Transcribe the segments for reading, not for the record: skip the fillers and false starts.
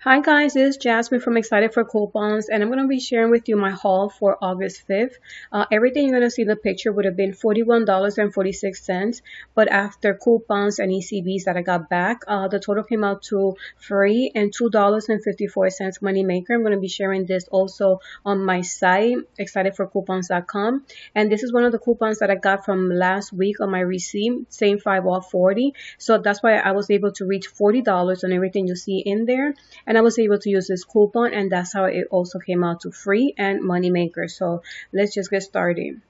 Hi guys, this is Jasmine from Excited for Coupons, and I'm going to be sharing with you my haul for August 5th. Everything you're going to see in the picture would have been $41.46, but after coupons and ECBs that I got back, the total came out to free and $2.54 moneymaker. I'm going to be sharing this also on my site, excitedforcoupons.com, and this is one of the coupons that I got from last week on my receipt, same 5 off 40. So that's why I was able to reach $40 on everything you see in there. And I was able to use this coupon, and that's how it also came out to free and moneymaker. So let's just get started.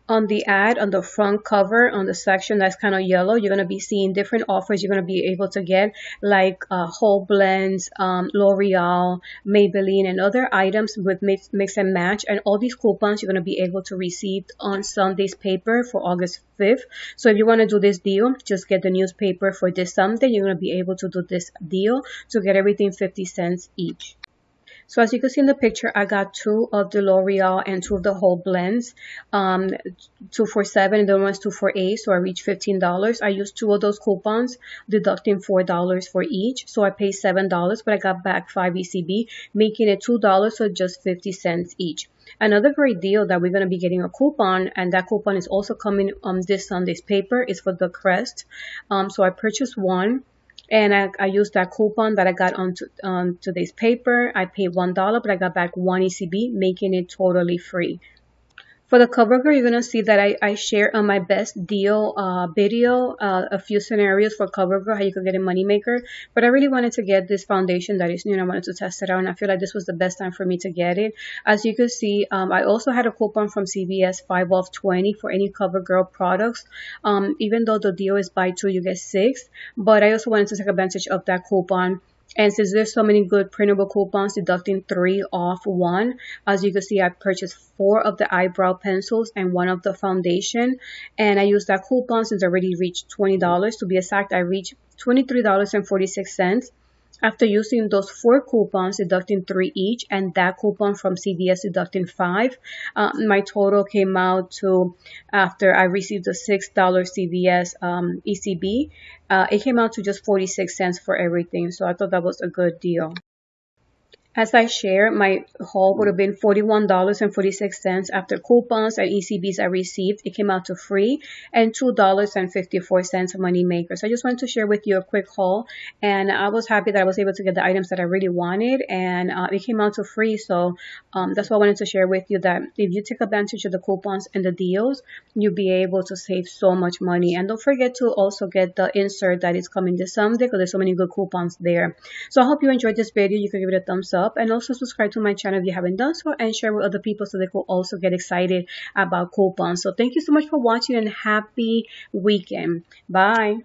On the ad, on the front cover, on the section that's kind of yellow, you're going to be seeing different offers you're going to be able to get, like whole blends, L'Oreal, Maybelline, and other items with mix and match. And all these coupons you're going to be able to receive on Sunday's paper for August 5th. So if you want to do this deal, just get the newspaper for this Sunday. You're going to be able to do this deal to get everything 50 cents each. So as you can see in the picture, I got 2 of the L'Oreal and 2 of the whole blends, 2 for $7 and the other one's 2 for $8, so I reached $15. I used 2 of those coupons, deducting $4 for each, so I paid $7, but I got back 5 ECB, making it $2, so just 50 cents each. Another great deal that we're going to be getting a coupon, and that coupon is also coming on this Sunday's paper, is for the Crest. So I purchased one. And I used that coupon that I got on today's paper. I paid $1, but I got back 1 ECB, making it totally free. For the CoverGirl, you're going to see that I share on my best deal video a few scenarios for CoverGirl, how you could get a moneymaker. But I really wanted to get this foundation that is new, and I wanted to test it out, and I feel like this was the best time for me to get it. As you can see, I also had a coupon from CVS, 5 off 20 for any CoverGirl products. Even though the deal is buy 2, you get 6. But I also wanted to take advantage of that coupon. And since there's so many good printable coupons, deducting 3 off 1, as you can see, I purchased 4 of the eyebrow pencils and 1 of the foundation. And I used that coupon since I already reached $20. To be exact, I reached $23.46. After using those 4 coupons, deducting 3 each, and that coupon from CVS deducting 5, my total came out to, after I received the $6 CVS ECB, it came out to just 46 cents for everything. So I thought that was a good deal. As I share, my haul would have been $41.46 after coupons and ECBs I received. It came out to free and $2.54 moneymaker. So I just wanted to share with you a quick haul, and I was happy that I was able to get the items that I really wanted, and it came out to free. So that's why I wanted to share with you that if you take advantage of the coupons and the deals, you'll be able to save so much money. And don't forget to also get the insert that is coming this Sunday, because there's so many good coupons there. So I hope you enjoyed this video. You can give it a thumbs up, and also subscribe to my channel if you haven't done so, and share with other people so they could also get excited about coupons. So thank you so much for watching, and happy weekend. Bye.